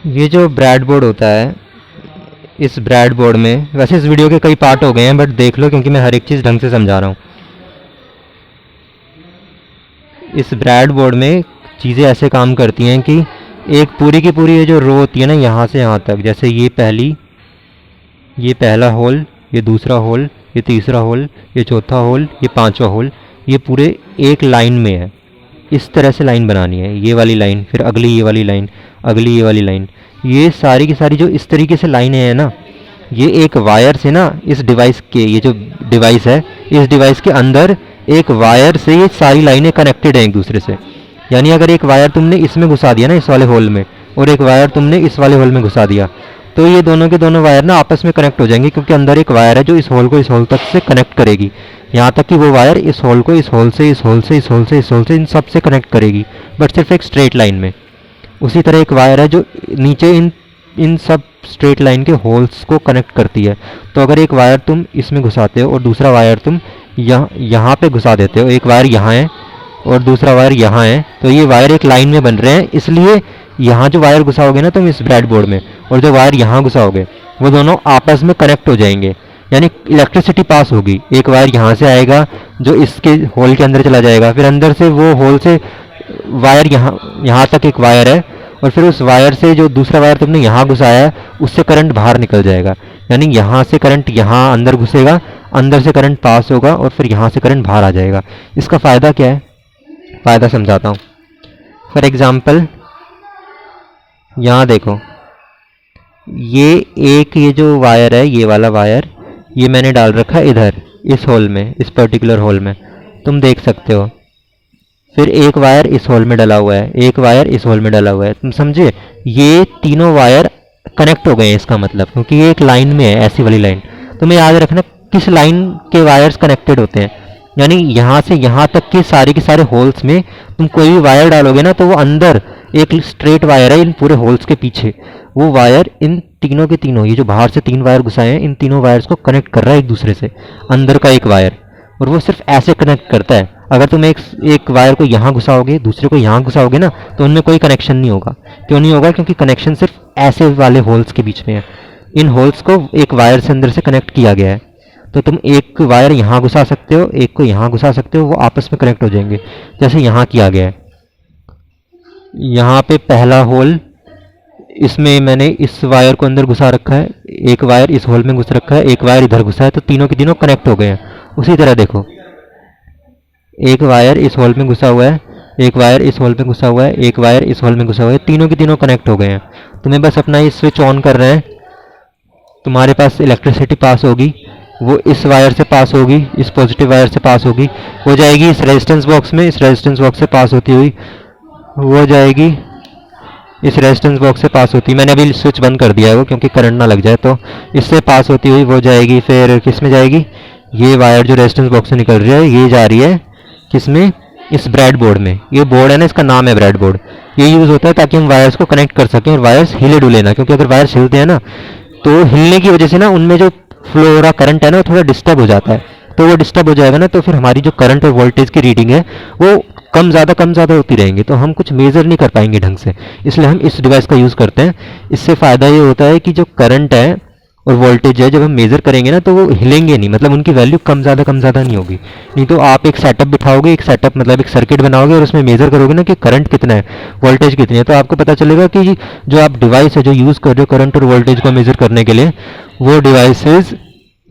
ये जो bread board होता है, इस ब्रेड बोर्ड में वैसे इस वीडियो के कई पार्ट हो गए हैं, बट देख लो क्योंकि मैं हर एक चीज़ ढंग से समझा रहा हूँ। इस ब्रेड बोर्ड में चीज़ें ऐसे काम करती हैं कि एक पूरी की पूरी ये जो रो होती है ना, यहाँ से यहाँ तक, जैसे ये पहला होल, ये दूसरा होल, ये तीसरा होल, ये चौथा होल, ये पांचवा होल, ये पूरे एक लाइन में है। इस तरह से लाइन बनानी है, ये वाली लाइन, फिर अगली ये वाली लाइन, अगली ये वाली लाइन। ये सारी की सारी जो इस तरीके से लाइनें हैं ना, ये एक वायर से ना, इस डिवाइस के, ये जो डिवाइस है, इस डिवाइस के अंदर एक वायर से ये सारी लाइनें कनेक्टेड हैं एक दूसरे से। यानी अगर एक वायर तुमने इसमें घुसा दिया ना, इस वाले होल में, और एक वायर तुमने इस वाले होल में घुसा दिया, तो ये दोनों के दोनों वायर ना आपस में कनेक्ट हो जाएंगे, क्योंकि अंदर एक वायर है जो इस होल को इस होल तक से कनेक्ट करेगी। यहाँ तक कि वो वायर इस होल को इस होल से, इस होल से, इस होल से, इस होल से, इन सब से कनेक्ट करेगी, बट सिर्फ एक स्ट्रेट लाइन में। उसी तरह एक वायर है जो नीचे इन इन सब स्ट्रेट लाइन के होल्स को कनेक्ट करती है। तो अगर एक वायर तुम इसमें घुसाते हो और दूसरा वायर तुम यहाँ पे घुसा देते हो, एक वायर यहाँ है और दूसरा वायर यहाँ है, तो ये वायर एक लाइन में बन रहे हैं। इसलिए यहाँ जो वायर घुसाओगे ना तुम इस ब्रेड बोर्ड में, और जो वायर यहाँ घुसाओगे, वो दोनों आपस में कनेक्ट हो जाएंगे। यानी इलेक्ट्रिसिटी पास होगी। एक वायर यहाँ से आएगा जो इसके होल के अंदर चला जाएगा, फिर अंदर से वो होल से वायर यहाँ तक एक वायर है, और फिर उस वायर से जो दूसरा वायर तुमने यहाँ घुसाया है, उससे करंट बाहर निकल जाएगा। यानी यहाँ से करंट यहाँ अंदर घुसेगा, अंदर से करंट पास होगा, और फिर यहाँ से करंट बाहर आ जाएगा। इसका फ़ायदा क्या है, फ़ायदा समझाता हूँ। फॉर एग्ज़ाम्पल यहाँ देखो, ये जो वायर है, ये वाला वायर, ये मैंने डाल रखा है इधर इस होल में, इस पर्टिकुलर होल में, तुम देख सकते हो। फिर एक वायर इस होल में डला हुआ है, एक वायर इस होल में डला हुआ है, तुम समझे? ये तीनों वायर कनेक्ट हो गए हैं, इसका मतलब, क्योंकि ये एक लाइन में है, ऐसी वाली लाइन। तुम्हें याद रखना किस लाइन के वायर्स कनेक्टेड होते हैं। यानी यहाँ से यहाँ तक के सारे होल्स में तुम कोई भी वायर डालोगे ना, तो वो अंदर एक स्ट्रेट वायर है इन पूरे होल्स के पीछे, वो वायर इन तीनों के तीनों, ये जो बाहर से तीन वायर घुसाए हैं, इन तीनों वायर्स को कनेक्ट कर रहा है एक दूसरे से, अंदर का एक वायर। और वो सिर्फ ऐसे कनेक्ट करता है। अगर तुम एक वायर को यहाँ घुसाओगे, दूसरे को यहाँ घुसाओगे ना, तो उनमें कोई कनेक्शन नहीं होगा। क्यों नहीं होगा? क्योंकि कनेक्शन सिर्फ ऐसे वाले होल्स के बीच में है। इन होल्स को एक वायर से अंदर से कनेक्ट किया गया है। तो तुम एक वायर यहाँ घुसा सकते हो, एक को यहाँ घुसा सकते हो, वो आपस में कनेक्ट हो जाएंगे, जैसे यहाँ किया गया है। यहाँ पे पहला होल, इसमें मैंने इस वायर को अंदर घुसा रखा है, एक वायर इस होल में घुस रखा है, एक वायर इधर घुसा है, तो तीनों के तीनों कनेक्ट हो गए हैं। उसी तरह देखो, एक वायर इस होल में घुसा हुआ है, एक वायर इस होल में घुसा हुआ है, एक वायर इस होल में घुसा हुआ है, तीनों के तीनों कनेक्ट हो गए हैं। तुम्हें बस अपना ये स्विच ऑन कर रहे हैं, तुम्हारे पास इलेक्ट्रिसिटी पास होगी, वो इस वायर से पास होगी, इस पॉजिटिव वायर से पास होगी, वो जाएगी इस रेजिस्टेंस बॉक्स में, इस रेजिस्टेंस बॉक्स से पास होती हुई वो जाएगी इस रेजिस्टेंस बॉक्स से पास होती। मैंने अभी स्विच बंद कर दिया है वो, क्योंकि करंट ना लग जाए, तो इससे पास होती हुई वो जाएगी, फिर किस में जाएगी? ये वायर जो रेजिस्टेंस बॉक्स से निकल रही है, ये जा रही है किसमें? इस ब्रेड बोर्ड में। ये बोर्ड है ना, इसका नाम है ब्रेड बोर्ड। ये यूज़ होता है ताकि हम वायर्स को कनेक्ट कर सकें, और वायर्स हिले डुले ना, क्योंकि अगर वायर्स हिलते हैं ना, तो हिलने की वजह से ना उनमें जो फ्लो हो रहा करंट है ना, वो थोड़ा डिस्टर्ब हो जाता है। तो वो डिस्टर्ब हो जाएगा ना, तो फिर हमारी जो करंट और वोल्टेज की रीडिंग है वो कम ज़्यादा होती रहेंगी, तो हम कुछ मेज़र नहीं कर पाएंगे ढंग से। इसलिए हम इस डिवाइस का यूज़ करते हैं। इससे फ़ायदा ये होता है कि जो करंट है और वोल्टेज है, जब हम मेज़र करेंगे ना, तो वो हिलेंगे नहीं, मतलब उनकी वैल्यू कम ज़्यादा नहीं होगी। नहीं तो आप एक सेटअप बिठाओगे, एक सेटअप मतलब एक सर्किट बनाओगे, और उसमें मेज़र करोगे ना कि करंट कितना है, वोल्टेज कितनी है, तो आपको पता चलेगा कि जो आप डिवाइस है जो यूज़ कर रहे हो करंट और वोल्टेज को मेज़र करने के लिए, वो डिवाइसेस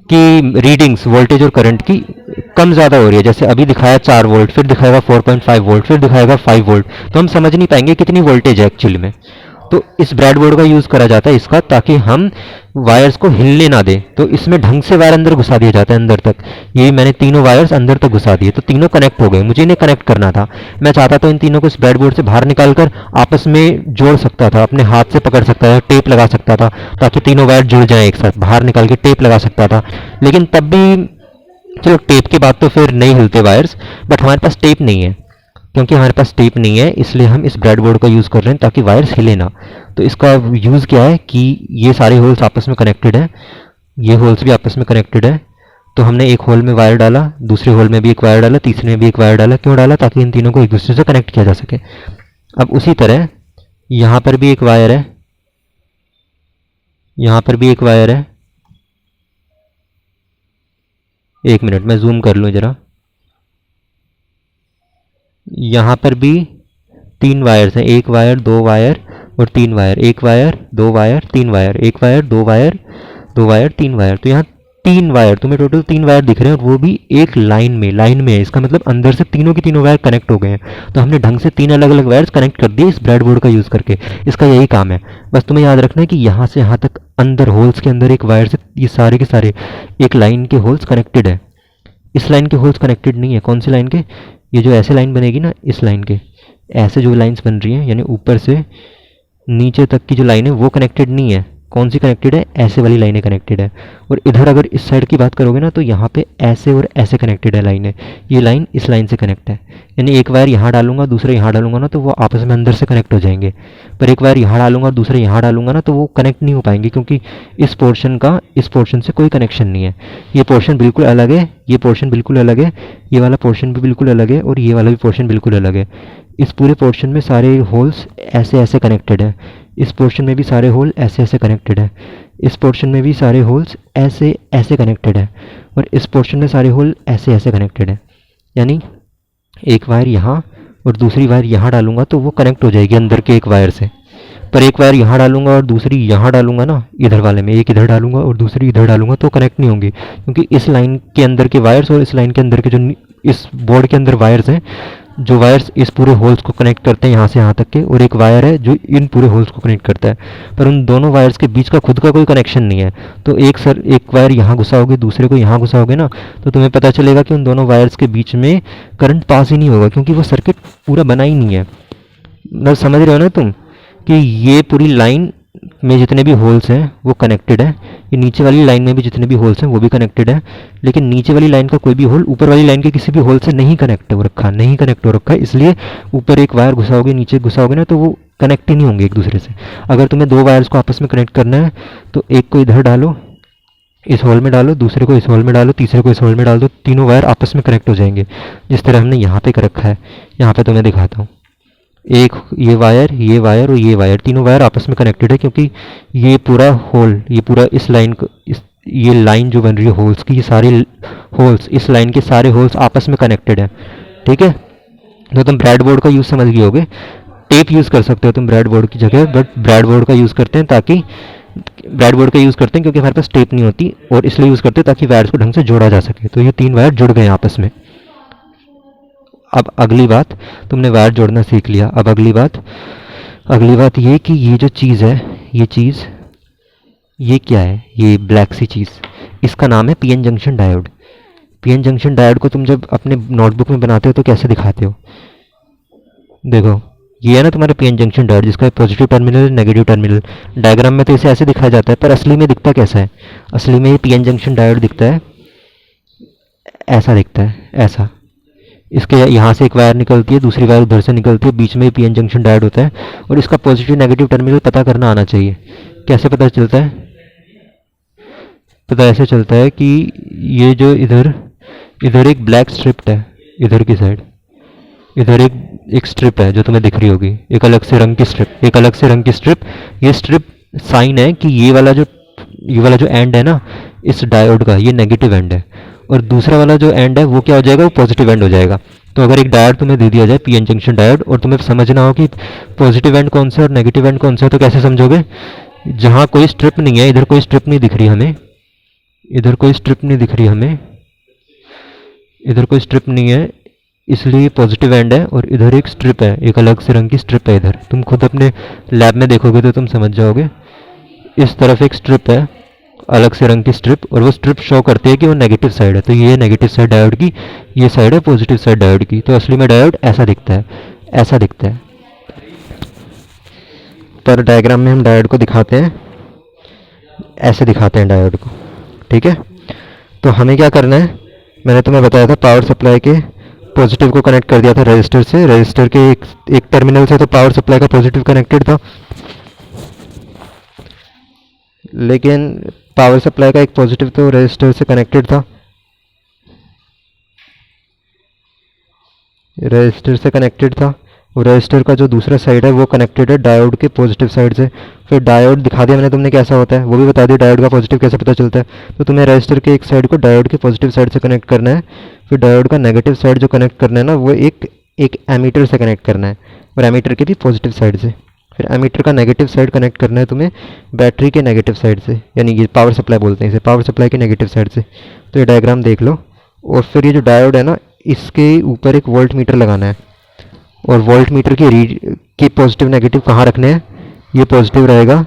की रीडिंग्स वोल्टेज और करंट की कम ज़्यादा हो रही है। जैसे अभी दिखाया 4 वोल्ट, फिर दिखाएगा 4.5 वोल्ट, फिर दिखाएगा 5 वोल्ट, तो हम समझ नहीं पाएंगे कितनी वोल्टेज है एक्चुअली में। तो इस ब्रेड बोर्ड का यूज़ करा जाता है इसका, ताकि हम वायर्स को हिलने ना दें। तो इसमें ढंग से वायर अंदर घुसा दिया जाता है, अंदर तक। ये मैंने तीनों वायर्स अंदर तक घुसा दिए, तो तीनों कनेक्ट हो गए। मुझे इन्हें कनेक्ट करना था, मैं चाहता था इन तीनों को इस ब्रेड बोर्ड से बाहर निकाल कर आपस में जोड़ सकता था, अपने हाथ से पकड़ सकता था, टेप लगा सकता था, ताकि तीनों वायर जुड़ जाएं एक साथ, बाहर निकाल के टेप लगा सकता था। लेकिन तब भी चलो, टेप के बाद तो फिर नहीं हिलते वायर्स, बट हमारे पास टेप नहीं है। क्योंकि हमारे पास टेप नहीं है, इसलिए हम इस ब्रेड बोर्ड का यूज़ कर रहे हैं ताकि वायर्स हिले ना। तो इसका यूज़ क्या है कि ये सारे होल्स आपस में कनेक्टेड हैं, ये होल्स भी आपस में कनेक्टेड है। तो हमने एक होल में वायर डाला, दूसरे होल में भी एक वायर डाला, तीसरे में भी एक वायर डाला। क्यों डाला? ताकि इन तीनों को एक दूसरे से कनेक्ट किया जा सके। अब उसी तरह यहाँ पर भी एक वायर है, यहाँ पर भी एक वायर है, एक मिनट मैं जूम कर लूँ ज़रा। यहाँ पर भी 3 वायर्स हैं, एक वायर, 2 वायर और 3 वायर, एक वायर, 2 वायर, 3 वायर, एक वायर, 2 वायर, 2 वायर, 3 वायर। तो यहाँ 3 वायर, तुम्हें टोटल 3 वायर दिख रहे हैं और वो भी एक लाइन में है। इसका मतलब अंदर से तीनों की तीनों वायर कनेक्ट हो गए हैं। तो हमने ढंग से 3 अलग अलग वायर्स कनेक्ट कर दिए इस ब्रेडबोर्ड का यूज़ करके। इसका यही काम है। बस तुम्हें याद रखना है कि यहाँ से यहाँ तक अंदर होल्स के अंदर एक वायर से ये सारे के सारे एक लाइन के होल्स कनेक्टेड है। इस लाइन के होल्स कनेक्टेड नहीं है। कौन सी लाइन के? ये जो ऐसे लाइन बनेगी ना, इस लाइन के ऐसे जो लाइंस बन रही हैं, यानी ऊपर से नीचे तक की जो लाइन है वो कनेक्टेड नहीं है। कौन सी कनेक्टेड है? ऐसे वाली लाइनें कनेक्टेड है। और इधर अगर इस साइड की बात करोगे ना, तो यहाँ पे ऐसे और ऐसे कनेक्टेड है लाइनें। ये लाइन इस लाइन से कनेक्ट है, यानी एक वायर यहाँ डालूंगा, दूसरा यहाँ डालूंगा ना, तो वो आपस में अंदर से कनेक्ट हो जाएंगे। पर एक वायर यहाँ डालूंगा और दूसरा यहाँ डालूंगा ना, तो वो कनेक्ट नहीं हो पाएंगे, क्योंकि इस पोर्शन का इस पोर्शन से कोई कनेक्शन नहीं है। ये पोर्शन बिल्कुल अलग है, ये पोर्शन बिल्कुल अलग है, ये वाला पोर्शन भी बिल्कुल अलग है और ये वाला भी पोर्शन बिल्कुल अलग है। इस पूरे पोर्शन में सारे होल्स ऐसे ऐसे कनेक्टेड है, इस पोर्शन में भी सारे होल ऐसे ऐसे कनेक्टेड है, इस पोर्शन में भी सारे होल्स ऐसे ऐसे कनेक्टेड है और इस पोर्शन में सारे होल ऐसे ऐसे कनेक्टेड है। यानी एक वायर यहाँ और दूसरी वायर यहाँ डालूंगा तो वो कनेक्ट हो जाएगी अंदर के एक वायर से। पर एक वायर यहाँ डालूंगा और दूसरी यहाँ डालूंगा ना, इधर वाले में एक इधर डालूंगा और दूसरी इधर डालूंगा, तो कनेक्ट नहीं होंगी, क्योंकि इस लाइन के अंदर के वायर्स और इस लाइन के अंदर के जो इस बोर्ड के अंदर वायर्स हैं, जो वायर्स इस पूरे होल्स को कनेक्ट करते हैं यहाँ से यहाँ तक के, और एक वायर है जो इन पूरे होल्स को कनेक्ट करता है, पर उन दोनों वायर्स के बीच का खुद का कोई कनेक्शन नहीं है। तो एक वायर यहाँ घुसाओगे, दूसरे को यहाँ घुसाओगे ना, तो तुम्हें पता चलेगा कि उन दोनों वायर्स के बीच में करंट पास ही नहीं होगा, क्योंकि वो सर्किट पूरा बना ही नहीं है। मतलब समझ रहे हो ना तुम कि ये पूरी लाइन में जितने भी होल्स हैं वो कनेक्टेड है, ये नीचे वाली लाइन में भी जितने भी होल्स हैं वो भी कनेक्टेड है, लेकिन नीचे वाली लाइन का कोई भी होल ऊपर वाली लाइन के किसी भी होल से नहीं कनेक्ट हो रखा है। इसलिए ऊपर एक वायर घुसाओगे, नीचे घुसाओगे ना, तो वो कनेक्ट ही नहीं होंगे एक दूसरे से। अगर तुम्हें 2 वायर्स को आपस में कनेक्ट करना है तो एक को इधर डालो, इस होल में डालो, दूसरे को इस होल में डालो, तीसरे को इस होल में डाल दो, तीनों वायर आपस में कनेक्ट हो जाएंगे, जिस तरह हमने यहाँ पे कर रखा है। यहाँ पे तुम्हें दिखाता हूँ, एक ये वायर और ये वायर, तीनों वायर आपस में कनेक्टेड है, क्योंकि ये पूरा होल, ये पूरा इस लाइन को ये लाइन जो बन रही है होल्स की, ये सारे होल्स, इस लाइन के सारे होल्स आपस में कनेक्टेड है। ठीक है, तो तुम ब्रेड बोर्ड का यूज़ समझ गए होगे। टेप यूज़ कर सकते हो तुम ब्रेड बोर्ड की जगह, बट ब्रेड बोर्ड का यूज़ करते हैं क्योंकि हमारे पास टेप नहीं होती, और इसलिए यूज़ करते हैं ताकि वायर्स को ढंग से जोड़ा जा सके। तो ये 3 वायर जुड़ गए आपस में। अब अगली बात, तुमने वायर जोड़ना सीख लिया। अब अगली बात ये कि ये जो चीज़ है, ये क्या है? ये ब्लैक सी चीज़, इसका नाम है PN junction diode. PN junction diode को तुम जब अपने नोटबुक में बनाते हो तो कैसे दिखाते हो? देखो, ये है ना तुम्हारा पीएन जंक्शन डायोड, जिसका positive terminal, negative terminal. Diagram में तो इसे ऐसे दिखाया जाता है, पर असली में दिखता कैसा है? असली में ये पीएन जंक्शन डायोड दिखता है, ऐसा दिखता है, ऐसा। इसके यहाँ से एक वायर निकलती है, दूसरी वायर उधर से निकलती है, बीच में पीएन जंक्शन डायोड होता है, और इसका पॉजिटिव नेगेटिव टर्मिनल पता करना आना चाहिए। कैसे पता चलता है? पता ऐसे चलता है कि ये जो इधर इधर एक ब्लैक स्ट्रिप है, इधर की साइड इधर एक स्ट्रिप है जो तुम्हें दिख रही होगी, एक अलग से रंग की स्ट्रिप। ये स्ट्रिप साइन है कि ये वाला जो एंड है ना इस डायोड का, ये नेगेटिव एंड है, और दूसरा वाला जो एंड है वो क्या हो जाएगा? वो पॉजिटिव एंड हो जाएगा। तो अगर एक डायोड तुम्हें दे दिया जाए, पीएन जंक्शन डायोड, और तुम्हें समझना हो कि पॉजिटिव एंड कौन सा है और नेगेटिव एंड कौन सा है, तो कैसे समझोगे? जहाँ कोई स्ट्रिप नहीं है, इधर कोई स्ट्रिप नहीं दिख रही हमें, इधर कोई स्ट्रिप नहीं है, इसलिए पॉजिटिव एंड है, और इधर एक स्ट्रिप है, एक अलग से रंग की स्ट्रिप है इधर। तुम खुद अपने लैब में देखोगे तो तुम समझ जाओगे। इस तरफ एक स्ट्रिप है, अलग से रंग की स्ट्रिप, और वो स्ट्रिप शो करती है कि वो नेगेटिव साइड है। तो ये नेगेटिव साइड डायोड की, ये साइड है पॉजिटिव साइड डायोड की। तो असली में डायोड ऐसा दिखता है। पर डायग्राम में हम डायोड को दिखाते हैं, ऐसे दिखाते हैं डायोड को। ठीक है, तो हमें क्या करना है? मैंने तुम्हें बताया था पावर सप्लाई के पॉजिटिव को कनेक्ट कर दिया था रजिस्टर से, रजिस्टर के एक टर्मिनल से तो पावर सप्लाई का पॉजिटिव कनेक्टेड था, लेकिन पावर सप्लाई का एक पॉजिटिव तो रजिस्टर से कनेक्टेड था, और रजिस्टर का जो दूसरा साइड है वो कनेक्टेड है डायोड के पॉजिटिव साइड से। फिर डायोड दिखा दिया मैंने तुमने कैसा होता है, वो भी बता दिया डायोड का पॉजिटिव कैसे पता चलता है। तो तुम्हें रजिस्टर के एक साइड को डायोड के पॉजिटिव साइड से कनेक्ट करना है। फिर डायोड का नेगेटिव साइड जो कनेक्ट करना है ना, वो एक एक एमीटर से कनेक्ट करना है, और एमीटर के भी पॉजिटिव साइड से। फिर एमीटर का नेगेटिव साइड कनेक्ट करना है तुम्हें बैटरी के नेगेटिव साइड से, यानी ये पावर सप्लाई बोलते हैं इसे, पावर सप्लाई के नेगेटिव साइड से। तो ये डायग्राम देख लो। और फिर ये जो डायोड है ना, इसके ऊपर एक वोल्ट मीटर लगाना है, और वोल्ट मीटर की रीड की पॉजिटिव नेगेटिव कहाँ रखने हैं, ये पॉजिटिव रहेगा,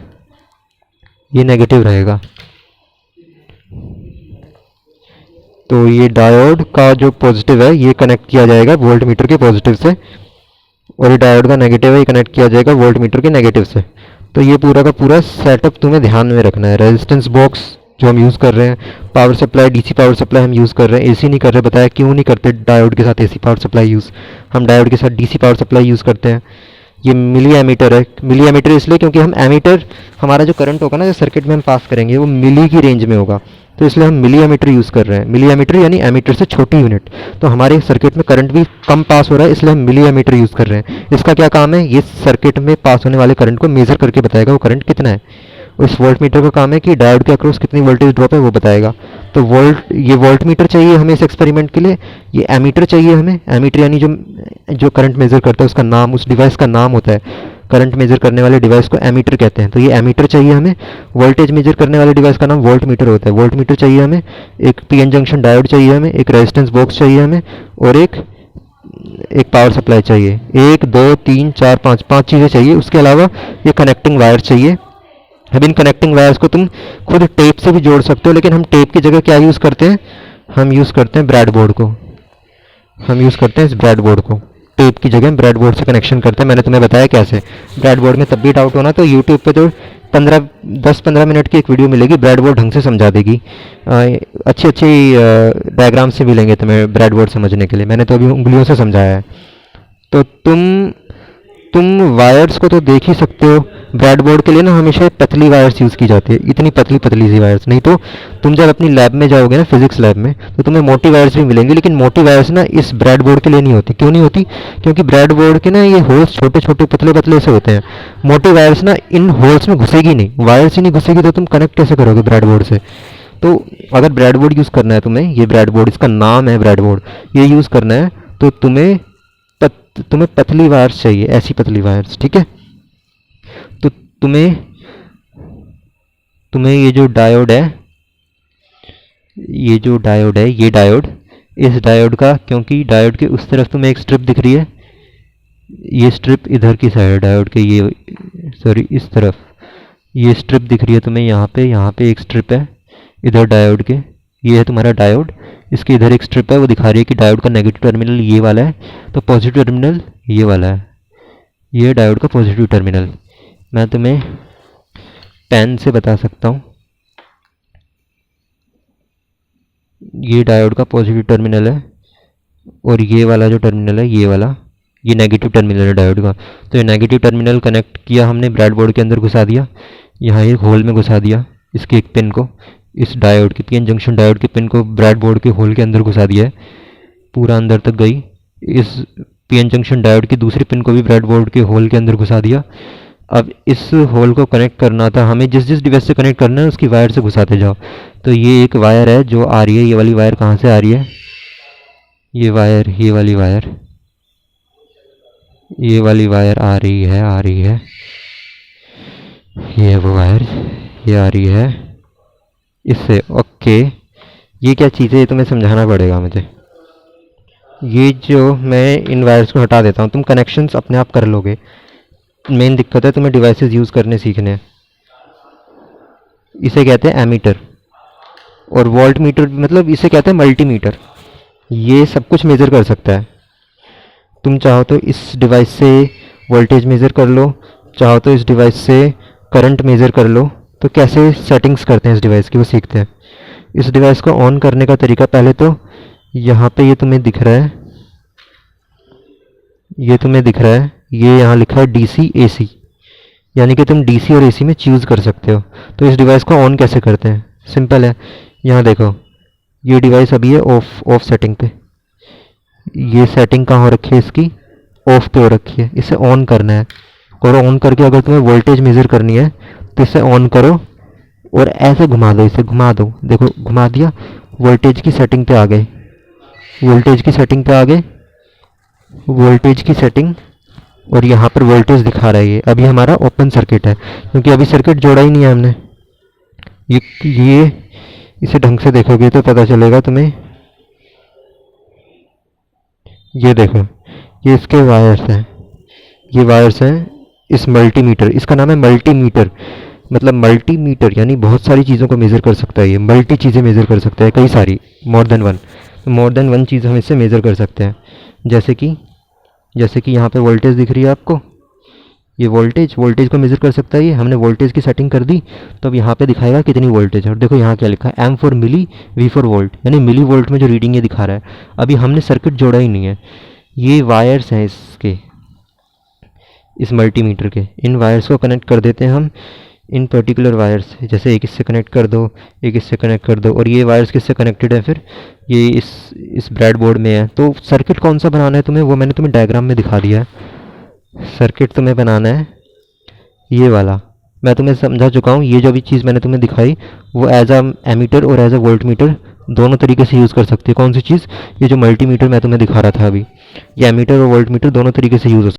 ये नेगेटिव रहेगा। तो ये डायोड का जो पॉजिटिव है ये कनेक्ट किया जाएगा वोल्ट मीटर के पॉजिटिव से, और ये डायोड का नेगेटिव है ये कनेक्ट किया जाएगा वोल्ट मीटर के नेगेटिव से। तो ये पूरा का पूरा सेटअप तुम्हें ध्यान में रखना है। रेजिस्टेंस बॉक्स जो हम यूज़ कर रहे हैं, power supply DC power supply हम यूज़ कर रहे हैं, एसी नहीं कर रहे। बताया क्यों नहीं करते डायोड के साथ एसी पावर सप्लाई यूज़, हम डायोड के साथ डीसी पावर सप्लाई यूज़ करते हैं। ये मिली एमीटर है, मिली एमीटर इसलिए क्योंकि हम एमीटर, हमारा जो करंट होगा ना जो सर्किट में हम पास करेंगे वो मिली की रेंज में होगा, तो इसलिए हम मिली एमीटर यूज़ कर रहे हैं। मिली एमीटर यानी एमीटर से छोटी यूनिट। तो हमारे सर्किट में करंट भी कम पास हो रहा है, इसलिए हम मिली एमीटर यूज़ कर रहे हैं। इसका क्या काम है, ये सर्किट में पास होने वाले करंट को मेज़र करके बताएगा वो करंट कितना है। उस वोल्ट मीटर का काम है कि डायोड के अक्रॉस कितनी वोल्टेज ड्रॉप है वो बताएगा। तो ये वोल्ट मीटर चाहिए हमें इस एक्सपेरिमेंट के लिए, ये एमीटर चाहिए हमें। एमीटर यानी जो करंट मेज़र करता है उसका नाम, उस डिवाइस का नाम होता है। करंट मेजर करने वाले डिवाइस को एमीटर कहते हैं। तो ये एमीटर चाहिए हमें। वोल्टेज मेजर करने वाले डिवाइस का नाम वोल्ट मीटर होता है। वोल्ट मीटर चाहिए हमें, एक पीएन जंक्शन डायोड चाहिए हमें, एक रेजिस्टेंस बॉक्स चाहिए हमें, और एक पावर सप्लाई चाहिए। 1 2 3 4 5 चीज़ें चाहिए। उसके अलावा ये कनेक्टिंग वायर चाहिए। अब इन कनेक्टिंग वायर्स को तुम खुद टेप से भी जोड़ सकते हो, लेकिन हम टेप की जगह क्या यूज़ करते हैं, हम यूज़ करते हैं ब्रेडबोर्ड को। हम यूज़ करते हैं इस ब्रेडबोर्ड को, टेप की जगह ब्रेडबोर्ड से कनेक्शन करते हैं। मैंने तुम्हें बताया कैसे। ब्रेडबोर्ड में तब भी डाउट होना तो यूट्यूब पे तो 10-15 मिनट की एक वीडियो मिलेगी, ब्रेडबोर्ड ढंग से समझा देगी। अच्छी अच्छी डायग्राम से मिलेंगे तुम्हें ब्रेडबोर्ड समझने के लिए। मैंने तो अभी उंगलियों से समझाया है। तो तुम वायर्स को तो देख ही सकते हो। ब्रेडबोर्ड के लिए ना हमेशा पतली वायर्स यूज़ की जाती है, इतनी पतली पतली सी वायर्स। नहीं तो तुम जब अपनी लैब में जाओगे ना, फिजिक्स लैब में, तो तुम्हें मोटी वायर्स भी मिलेंगी, लेकिन मोटी वायर्स ना इस ब्रेडबोर्ड के लिए नहीं होती। क्यों नहीं होती, क्योंकि ब्रेडबोर्ड के ना ये होल्स छोटे छोटे पतले पतले से होते हैं। मोटी वायर्स ना इन होल्स में घुसेगी नहीं, वायर्स ही नहीं घुसेगी तो तुम कनेक्ट कैसे करोगे ब्रेडबोर्ड से। तो अगर ब्रेडबोर्ड यूज़ करना है तुम्हें, ये ब्रेडबोर्ड, इसका नाम है ब्रेडबोर्ड, ये यूज़ करना है तो तुम्हें पतली वायर्स चाहिए, ऐसी पतली वायर्स, ठीक है। तो तुम्हें ये जो डायोड है, ये डायोड, इस डायोड का, क्योंकि डायोड के उस तरफ तुम्हें एक स्ट्रिप दिख रही है, ये स्ट्रिप इधर की साइड है डायोड के, ये सॉरी इस तरफ ये स्ट्रिप दिख रही है तुम्हें। यहाँ पे एक स्ट्रिप है इधर डायोड के, ये है तुम्हारा डायोड। इसके इधर एक स्ट्रिप है, वो दिखा रही है कि डायोड का नेगेटिव टर्मिनल ये वाला है, तो पॉजिटिव टर्मिनल ये वाला है। ये डायोड का पॉजिटिव टर्मिनल मैं तुम्हें पेन से बता सकता हूँ। ये डायोड का पॉजिटिव टर्मिनल है, और ये वाला जो टर्मिनल है, ये वाला, ये नेगेटिव टर्मिनल है डायोड का। तो ये नेगेटिव टर्मिनल कनेक्ट किया हमने, ब्रेडबोर्ड के अंदर घुसा दिया, यहाँ एक होल में घुसा दिया इसके एक पिन को, इस डायोड के पीएन जंक्शन डायोड के पिन को ब्रेडबोर्ड के होल के अंदर घुसा दिया है, पूरा अंदर तक गई। इस पीएन जंक्शन डायोड की दूसरी पिन को भी ब्रेडबोर्ड के होल के अंदर घुसा दिया। अब इस होल को कनेक्ट करना था हमें, जिस डिवाइस से कनेक्ट करना है उसकी वायर से घुसाते जाओ। तो ये एक वायर है जो आ रही है, ये वाली वायर कहाँ से आ रही है, ये वायर, ये वाली वायर, ये वाली वायर आ रही है, ये वो वायर, ये आ रही है इससे। ओके, ये क्या चीज़ है, ये तुम्हें समझाना पड़ेगा मुझे। ये जो मैं इन वायर्स को हटा देता हूँ, तुम कनेक्शंस अपने आप कर लोगे। मेन दिक्कत है तुम्हें डिवाइसेस यूज़ करने सीखने हैं। इसे कहते हैं एमीटर, और वोल्ट मीटर मतलब इसे कहते हैं मल्टीमीटर। ये सब कुछ मेज़र कर सकता है। तुम चाहो तो इस डिवाइस से वोल्टेज मेज़र कर लो, चाहो तो इस डिवाइस से करंट मेज़र कर लो। तो कैसे सेटिंग्स करते हैं इस डिवाइस की वो सीखते हैं। इस डिवाइस को ऑन करने का तरीका, पहले तो यहाँ पे ये तुम्हें दिख रहा है, ये यहाँ लिखा है डीसी एसी, यानी कि तुम डीसी और एसी में चूज़ कर सकते हो। तो इस डिवाइस को ऑन कैसे करते हैं, सिंपल है। यहाँ देखो, ये डिवाइस अभी है ऑफ सेटिंग पे। ये सेटिंग कहाँ हो रखी है इसकी, ऑफ पे हो रखी है, इसे ऑन करना है। और ऑन करके अगर तुम्हें वोल्टेज मेज़र करनी है तो इसे ऑन करो और ऐसे घुमा दो, इसे घुमा दो, देखो घुमा दिया, वोल्टेज की सेटिंग पे आ गए, वोल्टेज की सेटिंग पे आ गए, वोल्टेज की सेटिंग, और यहाँ पर वोल्टेज दिखा रहा है ये। अभी हमारा ओपन सर्किट है क्योंकि अभी सर्किट जोड़ा ही नहीं है हमने। ये इसे ढंग से देखोगे तो पता चलेगा तुम्हें। ये देखो, ये इसके वायर्स हैं, ये वायर्स हैं इस मल्टीमीटर, इसका नाम है मल्टीमीटर। मतलब मल्टीमीटर यानी बहुत सारी चीज़ों को मेज़र कर सकता है, ये मल्टी चीज़ें मेज़र कर सकता है, कई सारी, मोर देन वन चीज़ हम इससे मेज़र कर सकते हैं। जैसे कि यहाँ पे वोल्टेज दिख रही है आपको, ये वोल्टेज को मेज़र कर सकता है ये। हमने वोल्टेज की सेटिंग कर दी तो अब यहाँ पे दिखाएगा कितनी वोल्टेज है। और देखो यहाँ क्या लिखा है, M for milli, V for volt, यानी मिली वोल्ट में जो रीडिंग ये दिखा रहा है। अभी हमने सर्किट जोड़ा ही नहीं है, ये वायर्स हैं इसके, इस मल्टीमीटर के। इन वायर्स को कनेक्ट कर देते हैं हम, इन पर्टिकुलर वायर्स, जैसे एक इससे कनेक्ट कर दो, एक इससे कनेक्ट कर दो, और ये वायर्स किससे कनेक्टेड है फिर, ये इस ब्रेड बोर्ड में है। तो सर्किट कौन सा बनाना है तुम्हें, वो मैंने तुम्हें डायग्राम में दिखा दिया है। सर्किट तुम्हें बनाना है ये वाला, मैं तुम्हें समझा चुका हूँ। ये जो भी चीज़ मैंने तुम्हें दिखाई वो एज अ एमीटर और एज अ वोल्ट मीटर दोनों तरीके से यूज़ कर सकती है। कौन सी चीज़, ये जो मल्टीमीटर मैं तुम्हें दिखा रहा था अभी, ये एमीटर और वोल्ट मीटर दोनों तरीके से यूज़ हो